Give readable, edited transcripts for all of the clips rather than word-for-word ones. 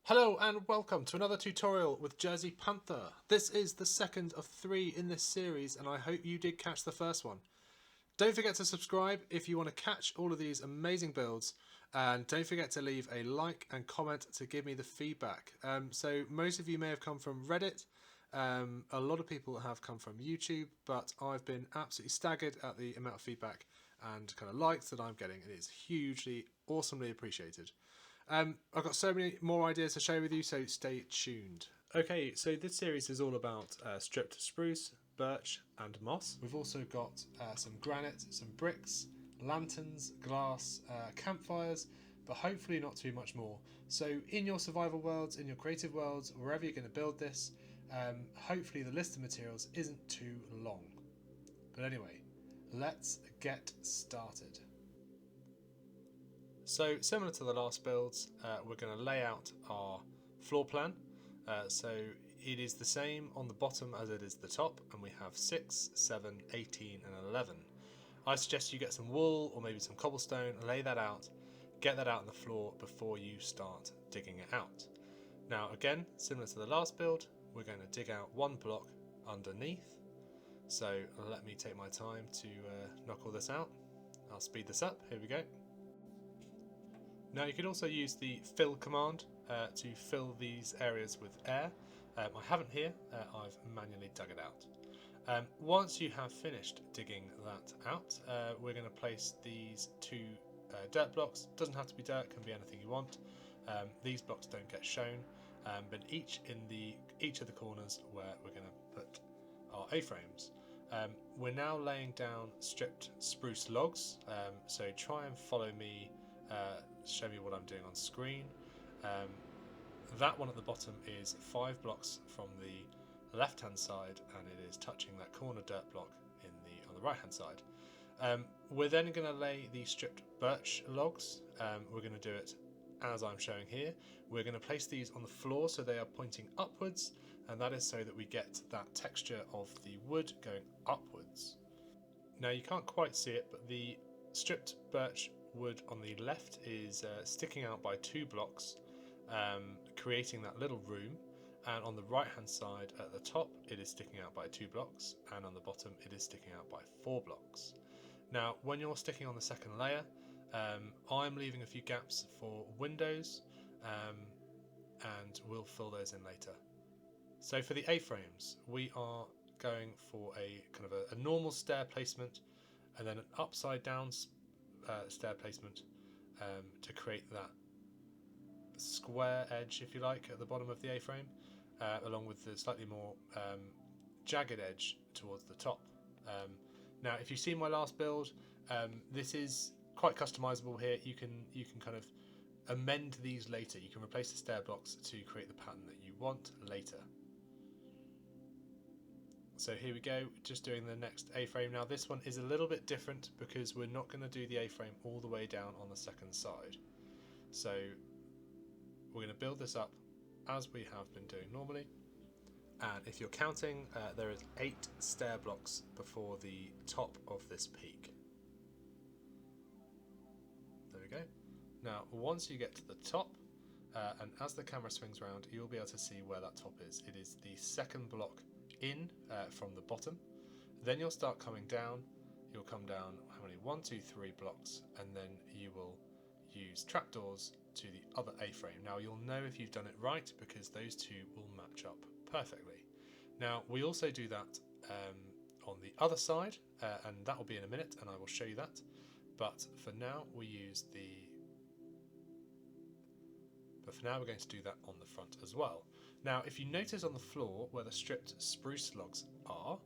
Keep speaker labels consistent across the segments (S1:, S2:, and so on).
S1: Hello and welcome to another tutorial with jsyPanther. This is the second of 3 in this series and I hope you did catch the first one. Don't forget to subscribe if you want to catch all of these amazing builds, and don't forget to leave a like and comment to give me the feedback. So most of you may have come from Reddit, a lot of people have come from YouTube, but I've been absolutely staggered at the amount of feedback and kind of likes that I'm getting. It is hugely, awesomely appreciated. I've got so many more ideas to share with you, so stay tuned. Okay, so this series is all about stripped spruce, birch and moss. We've also got some granite, some bricks, lanterns, glass, campfires, but hopefully not too much more. So in your survival worlds, in your creative worlds, wherever you're going to build this, hopefully the list of materials isn't too long. But anyway, let's get started. So similar to the last builds, we're going to lay out our floor plan. So it is the same on the bottom as it is the top, and we have 6, 7, 18 and 11. I suggest you get some wool or maybe some cobblestone, lay that out, get that out on the floor before you start digging it out. Now again, similar to the last build, we're going to dig out one block underneath. So let me take my time to knock all this out. I'll speed this up, here we go. Now you could also use the fill command to fill these areas with air. I haven't here, I've manually dug it out. Once you have finished digging that out, we're going to place these two dirt blocks. Doesn't have to be dirt, can be anything you want. These blocks don't get shown, but each of the corners where we're going to put our A-frames. We're now laying down stripped spruce logs, so try and follow me. Show me what I'm doing on screen. That one at the bottom is 5 blocks from the left hand side, and it is touching that corner dirt block on the right hand side. We're then going to lay the stripped birch logs. We're going to do it as I'm showing here. We're going to place these on the floor so they are pointing upwards, and that is so that we get that texture of the wood going upwards. Now you can't quite see it, but the stripped birch wood on the left is sticking out by 2 blocks, creating that little room, and on the right hand side at the top it is sticking out by 2 blocks, and on the bottom it is sticking out by 4 blocks. Now when you're sticking on the second layer, I'm leaving a few gaps for windows, and we'll fill those in later. So for the A-frames, we are going for a kind of a normal stair placement and then an upside down stair placement to create that square edge, if you like, at the bottom of the A-frame, along with the slightly more jagged edge towards the top. Now if you've seen my last build, this is quite customizable here. You can kind of amend these later. You can replace the stair blocks to create the pattern that you want later. So here we go, just doing the next A-frame. Now this one is a little bit different because we're not going to do the A-frame all the way down on the second side. So we're going to build this up as we have been doing normally. And if you're counting, there is 8 stair blocks before the top of this peak. There we go. Now once you get to the top, and as the camera swings around, you'll be able to see where that top is. It is the second block in from the bottom. Then you'll start coming down. You'll come down how many? 1, 2, 3 blocks, and then you will use trapdoors to the other A-frame. Now you'll know if you've done it right because those two will match up perfectly. Now we also do that on the other side, and that will be in a minute, and I will show you that. But for now we're going to do that on the front as well. Now if you notice on the floor where the stripped spruce logs are,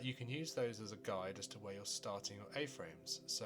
S1: you can use those as a guide as to where you're starting your A-frames. So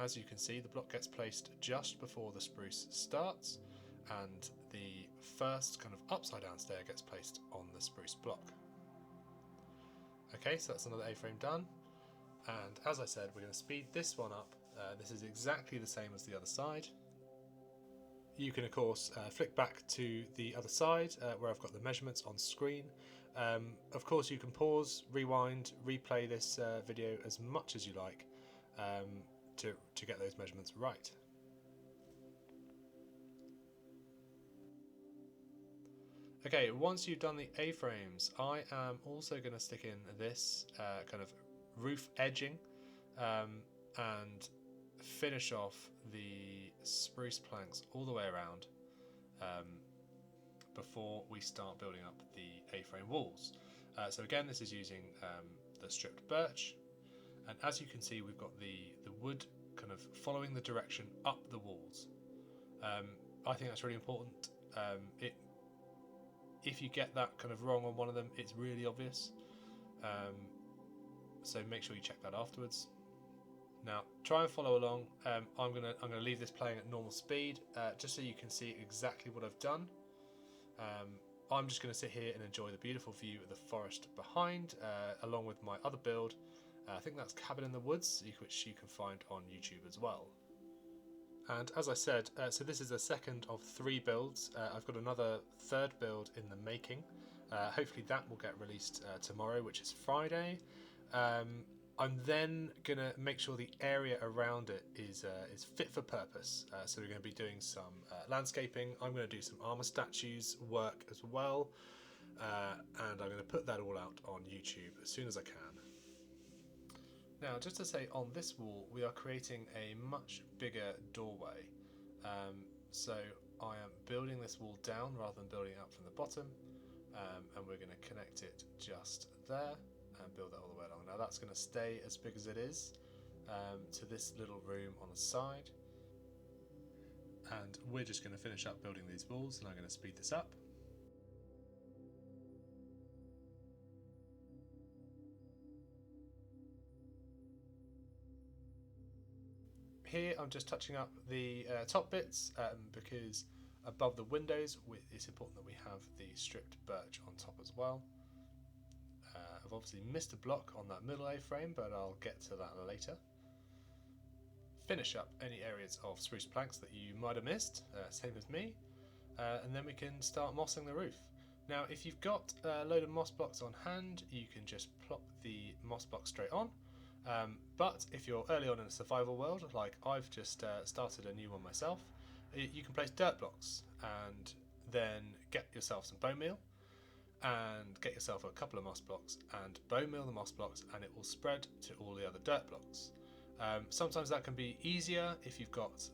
S1: as you can see, the block gets placed just before the spruce starts, and the first kind of upside down stair gets placed on the spruce block. Okay, so that's another A-frame done, and as I said, we're going to speed this one up. This is exactly the same as the other side. You can of course flick back to the other side where I've got the measurements on screen. Of course you can pause, rewind, replay this video as much as you like to get those measurements right. Okay, once you've done the A-frames, I am also going to stick in this kind of roof edging and finish off the spruce planks all the way around before we start building up the A-frame walls. So again, this is using the stripped birch, and as you can see, we've got the wood kind of following the direction up the walls. I think that's really important. If you get that kind of wrong on one of them, it's really obvious. So make sure you check that afterwards. Now try and follow along. I'm gonna leave this playing at normal speed, just so you can see exactly what I've done. I'm just going to sit here and enjoy the beautiful view of the forest behind, along with my other build. I think that's Cabin in the Woods, which you can find on YouTube as well. And as I said, so this is the second of 3 builds. I've got another third build in the making. Hopefully that will get released tomorrow, which is Friday. I'm then going to make sure the area around it is fit for purpose. So we're going to be doing some landscaping. I'm going to do some armor statues work as well. And I'm going to put that all out on YouTube as soon as I can. Now, just to say, on this wall, we are creating a much bigger doorway. So I am building this wall down rather than building it up from the bottom. And we're going to connect it just there and build that all the way along. Now that's going to stay as big as it is to this little room on the side. And we're just going to finish up building these walls, and I'm going to speed this up. Here I'm just touching up the top bits because above the windows it's important that we have the stripped birch on top as well. I've obviously missed a block on that middle A-frame, but I'll get to that later. Finish up any areas of spruce planks that you might have missed, same as me, and then we can start mossing the roof. Now if you've got a load of moss blocks on hand, you can just plop the moss block straight on. But if you're early on in a survival world, like I've just started a new one myself, you can place dirt blocks and then get yourself some bone meal and get yourself a couple of moss blocks and bone meal the moss blocks, and it will spread to all the other dirt blocks. Sometimes that can be easier if you've got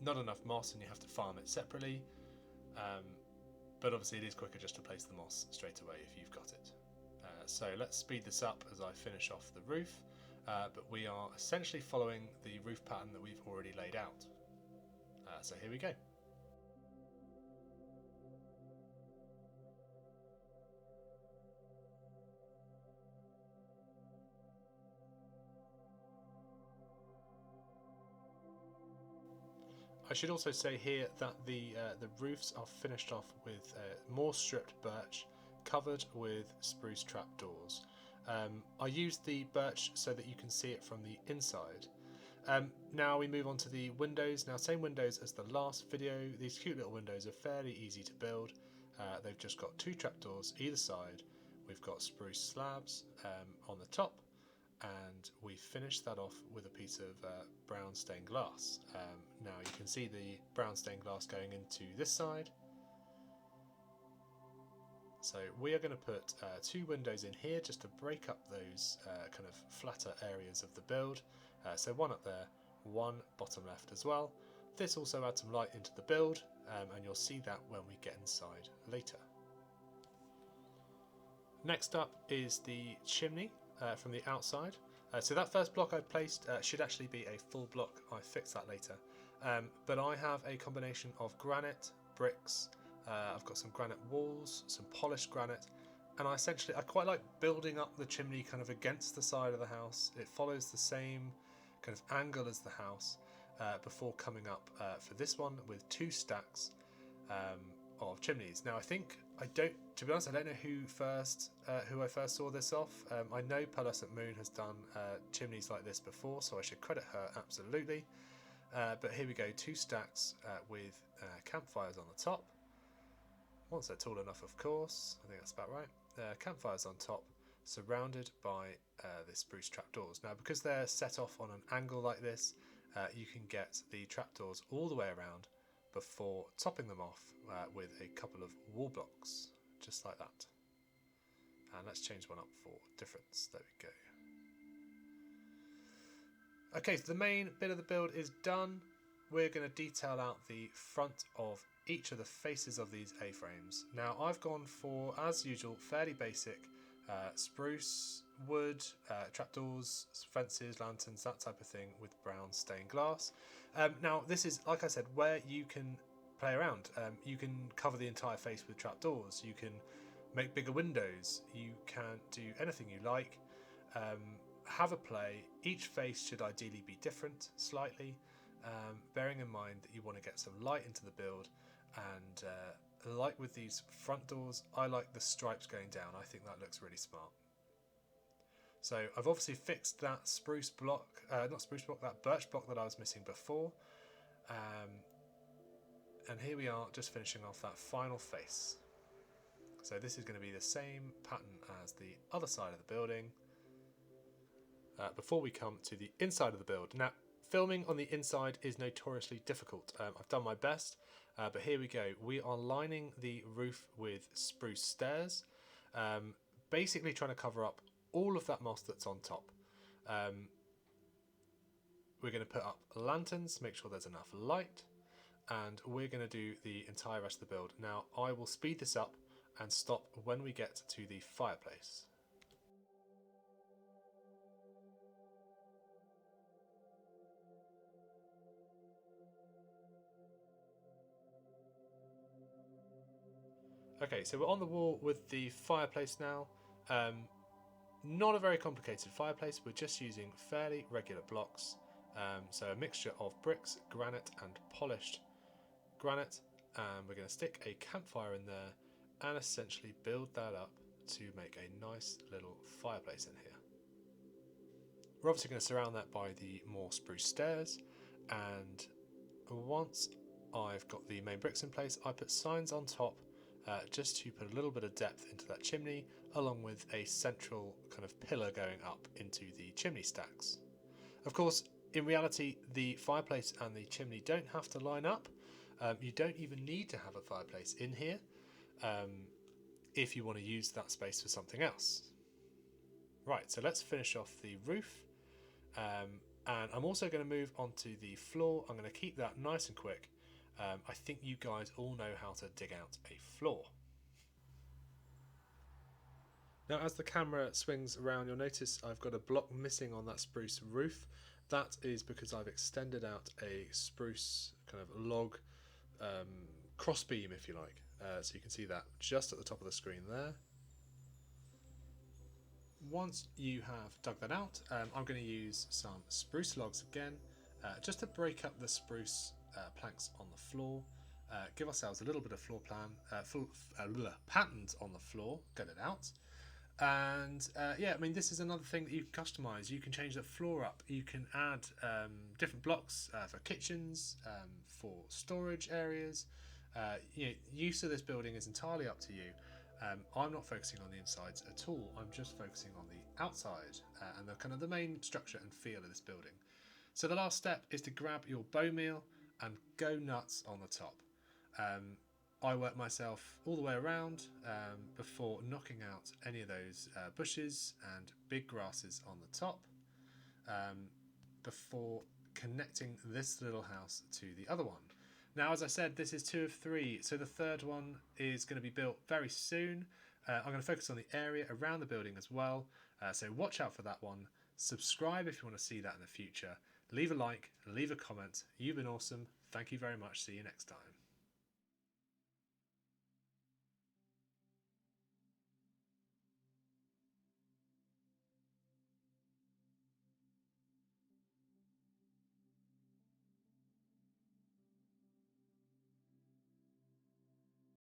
S1: not enough moss and you have to farm it separately, but obviously it is quicker just to place the moss straight away if you've got it. So let's speed this up as I finish off the roof, but we are essentially following the roof pattern that we've already laid out. So here we go. I should also say here that the roofs are finished off with more stripped birch covered with spruce trapdoors. I used the birch so that you can see it from the inside. Now we move on to the windows. Now same windows as the last video. These cute little windows are fairly easy to build. They've just got 2 trapdoors either side. We've got spruce slabs on the top, and we finished that off with a piece of brown stained glass. Now you can see the brown stained glass going into this side. So we are going to put 2 windows in here just to break up those kind of flatter areas of the build. So one up there, one bottom left as well. This also adds some light into the build, and you'll see that when we get inside later. Next up is the chimney from the outside. So that first block I placed should actually be a full block. I fix that later. But I have a combination of granite, bricks, I've got some granite walls, some polished granite, and I quite like building up the chimney kind of against the side of the house. It follows the same kind of angle as the house before coming up for this one with 2 stacks of chimneys. Now to be honest, I don't know who I first saw this off. I know Pearlescent Moon has done chimneys like this before, so I should credit her absolutely. But here we go, 2 stacks with campfires on the top. Once they're tall enough, of course, I think that's about right. Campfires on top, surrounded by the spruce trapdoors. Now, because they're set off on an angle like this, you can get the trapdoors all the way around before topping them off with a couple of wall blocks, just like that. And let's change one up for difference. There we go. Okay, so the main bit of the build is done. We're going to detail out the front of each of the faces of these A-frames. Now I've gone for, as usual, fairly basic spruce, wood, trapdoors, fences, lanterns, that type of thing with brown stained glass. Now this is, like I said, where you can play around. You can cover the entire face with trapdoors, you can make bigger windows, you can do anything you like. Have a play. Each face should ideally be different slightly, bearing in mind that you want to get some light into the build. And like with these front doors, I like the stripes going down. I think that looks really smart. So I've obviously fixed that spruce block, not spruce block, that birch block that I was missing before. And here we are, just finishing off that final face. So this is going to be the same pattern as the other side of the building. Before we come to the inside of the build. Now, filming on the inside is notoriously difficult. I've done my best, but here we go. We are lining the roof with spruce stairs, basically trying to cover up all of that moss that's on top. We're going to put up lanterns, make sure there's enough light, and we're going to do the entire rest of the build. Now, I will speed this up and stop when we get to the fireplace. Okay, so we're on the wall with the fireplace now. Not a very complicated fireplace, we're just using fairly regular blocks. So a mixture of bricks, granite and polished granite. And we're going to stick a campfire in there and essentially build that up to make a nice little fireplace in here. We're obviously going to surround that by the more spruce stairs, and once I've got the main bricks in place, I put signs on top just to put a little bit of depth into that chimney, along with a central kind of pillar going up into the chimney stacks. Of course, in reality, the fireplace and the chimney don't have to line up. You don't even need to have a fireplace in here if you want to use that space for something else. Right, so let's finish off the roof. And I'm also going to move onto the floor. I'm going to keep that nice and quick. I think you guys all know how to dig out a floor. Now, as the camera swings around, you'll notice I've got a block missing on that spruce roof. That is because I've extended out a spruce kind of log crossbeam, if you like. So you can see that just at the top of the screen there. Once you have dug that out, I'm going to use some spruce logs again, just to break up the spruce planks on the floor, give ourselves a little bit of floor plan, patterns on the floor, get it out. And yeah, I mean, this is another thing that you can customize. You can change the floor up. You can add different blocks for kitchens, for storage areas. Use of this building is entirely up to you. I'm not focusing on the insides at all. I'm just focusing on the outside and the kind of the main structure and feel of this building. So the last step is to grab your bone meal and go nuts on the top. I work myself all the way around before knocking out any of those bushes and big grasses on the top, before connecting this little house to the other one. Now, as I said, this is 2 of 3, so the third one is going to be built very soon. I'm going to focus on the area around the building as well, so watch out for that one. Subscribe if you want to see that in the future. Leave a like, leave a comment. You've been awesome. Thank you very much. See you next time.